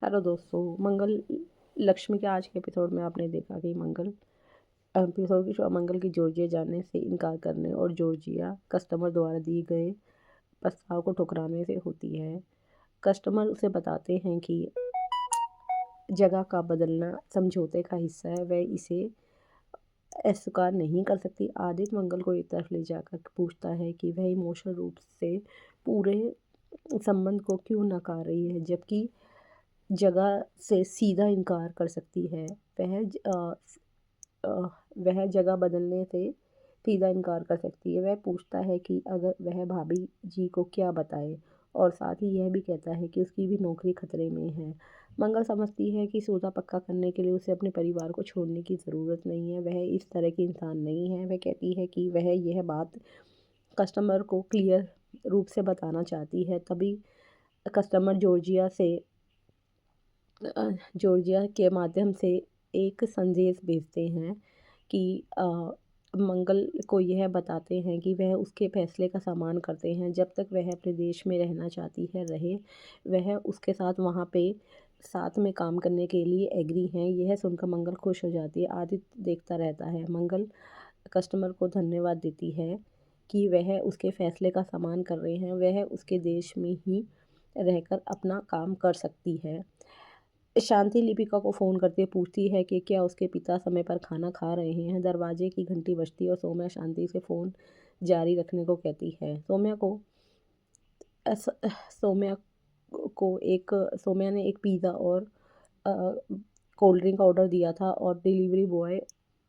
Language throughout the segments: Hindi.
हेलो दोस्तों, मंगल लक्ष्मी के आज के एपिसोड में आपने देखा कि एपिसोड की मंगल की जॉर्जिया जाने से इनकार करने और जॉर्जिया कस्टमर द्वारा दिए गए प्रस्ताव को ठुकराने से होती है। कस्टमर उसे बताते हैं कि जगह का बदलना समझौते का हिस्सा है, वह इसे अस्वीकार नहीं कर सकती। आदित्य मंगल को एक तरफ ले जाकर पूछता है कि वह इमोशनल रूप से पूरे संबंध को क्यों नकार रही है, जबकि जगह से सीधा इनकार कर सकती है। अ, वह जगह बदलने से सीधा इनकार कर सकती है। वह पूछता है कि अगर वह भाभी जी को क्या बताए, और साथ ही यह भी कहता है कि उसकी भी नौकरी खतरे में है। मंगल समझती है कि सौदा पक्का करने के लिए उसे अपने परिवार को छोड़ने की ज़रूरत नहीं है, वह इस तरह की इंसान नहीं है। वह कहती है कि वह यह बात कस्टमर को क्लियर रूप से बताना चाहती है। तभी कस्टमर जॉर्जिया के माध्यम से एक संदेश भेजते हैं कि मंगल को यह बताते हैं कि वह उसके फैसले का सम्मान करते हैं। जब तक वह अपने देश में रहना चाहती है रहे, वह उसके साथ वहाँ पे साथ में काम करने के लिए एग्री हैं। यह सुनकर मंगल खुश हो जाती है। आदित्य देखता रहता है। मंगल कस्टमर को धन्यवाद देती है कि वह उसके फैसले का सम्मान कर रहे हैं, वह उसके देश में ही रहकर अपना काम कर सकती है। शांति लिपिका को फ़ोन करती है, पूछती है कि क्या उसके पिता समय पर खाना खा रहे हैं। दरवाजे की घंटी बजती है और सौम्या शांति से फ़ोन जारी रखने को कहती है। अस सौम्या सौम्या ने एक पिज़्ज़ा और अ, कोल्ड ड्रिंक का ऑर्डर दिया था और डिलीवरी बॉय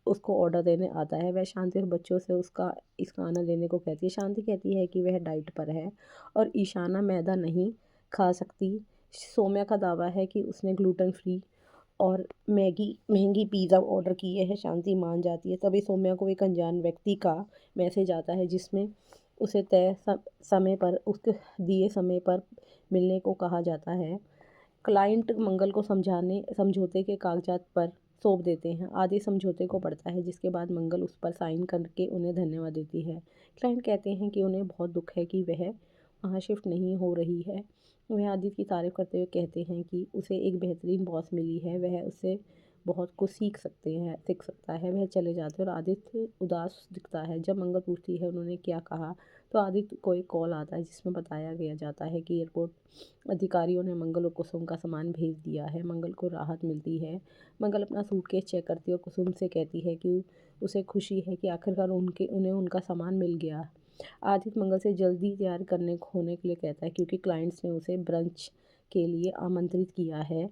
उसको ऑर्डर देने आता है। वह शांति और बच्चों से इसका आनंद लेने को कहती है। शांति कहती है कि वह डाइट पर है और ईशाना मैदा नहीं खा सकती। सौम्या का दावा है कि उसने ग्लूटेन फ्री और महंगी पिज़्ज़ा ऑर्डर किए हैं। शांति मान जाती है। तभी सौम्या को एक अनजान व्यक्ति का मैसेज आता है, जिसमें उसे समय पर उसके दिए समय पर मिलने को कहा जाता है। क्लाइंट मंगल को समझौते के कागजात पर सौंप देते हैं। आदि समझौते को पढ़ता है, जिसके बाद मंगल उस पर साइन करके उन्हें धन्यवाद देती है। क्लाइंट कहते हैं कि उन्हें बहुत दुख है कि वह वहाँ शिफ्ट नहीं हो रही है। वह आदित्य की तारीफ करते हुए कहते हैं कि उसे एक बेहतरीन बॉस मिली है, वह उससे बहुत कुछ सीख सकता है। वह चले जाते हैं और आदित्य उदास दिखता है। जब मंगल पूछती है उन्होंने क्या कहा, तो आदित्य को एक कॉल आता है, जिसमें बताया गया जाता है कि एयरपोर्ट अधिकारियों ने मंगल और कुसुम का सामान भेज दिया है। मंगल को राहत मिलती है। मंगल अपना सूटकेस चेक करती है और कुसुम से कहती है कि उसे खुशी है कि आखिरकार उन्हें उनका सामान मिल गया। आदित्य मंगल से जल्दी तैयार करने होने के लिए कहता है, क्योंकि क्लाइंट्स ने उसे ब्रंच के लिए आमंत्रित किया है।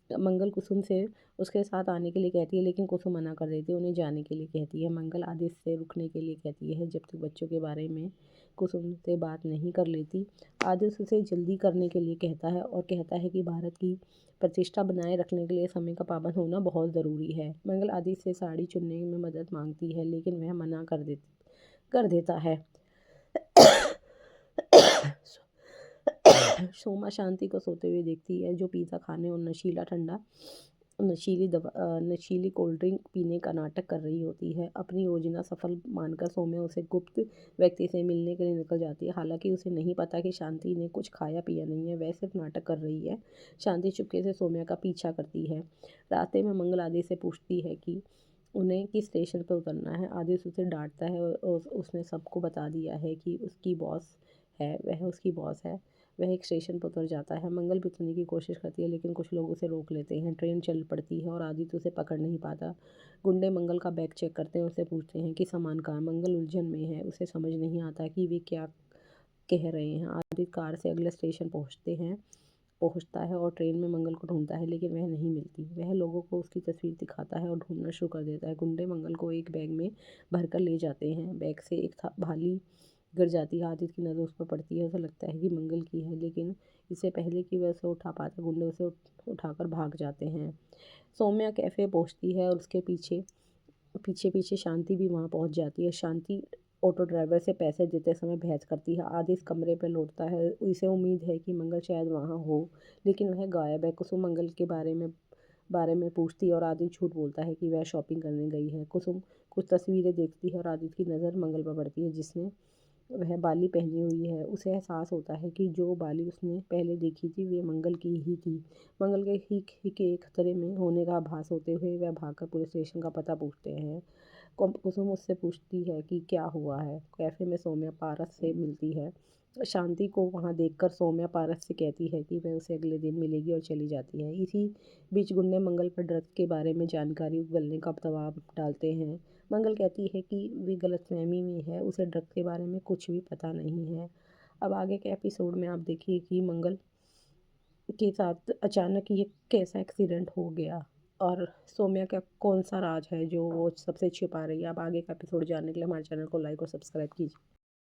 मंगल कुसुम से उसके साथ आने के लिए कहती है, लेकिन कुसुम मना कर देती है, उन्हें जाने के लिए कहती है। मंगल आदित्य से रुकने के लिए कहती है, जब तक बच्चों के बारे में कुसुम से बात नहीं कर लेती। आदित्य उसे जल्दी करने के लिए कहता है और कहता है कि भारत की प्रतिष्ठा बनाए रखने के लिए समय का पाबंद होना बहुत ज़रूरी है। मंगल आदित्य से साड़ी चुनने में मदद मांगती है, लेकिन वह मना कर देता है। सोमा शांति को सोते हुए देखती है, जो पिज़्ज़ा खाने और नशीली कोल्ड ड्रिंक पीने का नाटक कर रही होती है। अपनी योजना सफल मानकर सौम्या उसे गुप्त व्यक्ति से मिलने के लिए निकल जाती है। हालांकि उसे नहीं पता कि शांति ने कुछ खाया पिया नहीं है, वह सिर्फ नाटक कर रही है। शांति चुपके से सौम्या का पीछा करती है। रास्ते में मंगल आदित्य से पूछती है कि उन्हें किस स्टेशन पर उतरना है। आदित्य उसे डांटता है और उसने सबको बता दिया है कि वह उसकी बॉस है। वह एक स्टेशन पर उतर जाता है। मंगल भी उतरने की कोशिश करती है, लेकिन कुछ लोग उसे रोक लेते हैं। ट्रेन चल पड़ती है और आदित्य उसे पकड़ नहीं पाता। गुंडे मंगल का बैग चेक करते हैं, उससे पूछते हैं कि सामान कहाँ है। मंगल उलझन में है, उसे समझ नहीं आता कि वे क्या कह रहे हैं। आदित्य कार से अगले स्टेशन पहुंचता है और ट्रेन में मंगल को ढूंढता है, लेकिन वह नहीं मिलती। वह लोगों को उसकी तस्वीर दिखाता है और ढूंढना शुरू कर देता है। गुंडे मंगल को एक बैग में भरकर ले जाते हैं। बैग से एक भाली गिर जाती है। आदित्य की नज़र उस पर पड़ती है, उसे लगता है कि मंगल की है, लेकिन इससे पहले कि वह उसे उठा पाता, गुंडे उसे उठाकर भाग जाते हैं। सौम्या कैफ़े पहुंचती है और उसके पीछे पीछे पीछे शांति भी वहां पहुंच जाती है। शांति ऑटो ड्राइवर से पैसे देते समय बहस करती है। आदित्य कमरे पर लौटता है, उसे उम्मीद है कि मंगल शायद वहाँ हो, लेकिन वह गायब है। कुसुम मंगल के बारे में पूछती है और आदित्य झूठ बोलता है कि वह शॉपिंग करने गई है। कुसुम कुछ तस्वीरें देखती है और आदित्य की नज़र मंगल पर पड़ती है, जिसने वह बाली पहनी हुई है। उसे एहसास होता है कि जो बाली उसने पहले देखी थी वे मंगल की ही थी। मंगल के खतरे में होने का आभास होते हुए वह भागकर पुलिस स्टेशन का पता पूछते हैं। कुसुम उससे पूछती है कि क्या हुआ है। कैफे में सौम्या पारस से मिलती है। शांति को वहाँ देखकर सौम्या पारस से कहती है कि वह उसे अगले दिन मिलेगी और चली जाती है। इसी बीच गुंडे मंगल पर ड्रग्स के बारे में जानकारी उगलने का दबाव डालते हैं। मंगल कहती है कि वे गलतफहमी में है, उसे ड्रग्स के बारे में कुछ भी पता नहीं है। अब आगे के एपिसोड में आप देखिए कि मंगल के साथ अचानक ये कैसा एक्सीडेंट हो गया और सौम्या का कौन सा राज है जो वो सबसे छुपा रही है। आप आगे का एपिसोड जानने के लिए हमारे चैनल को लाइक और सब्सक्राइब कीजिए।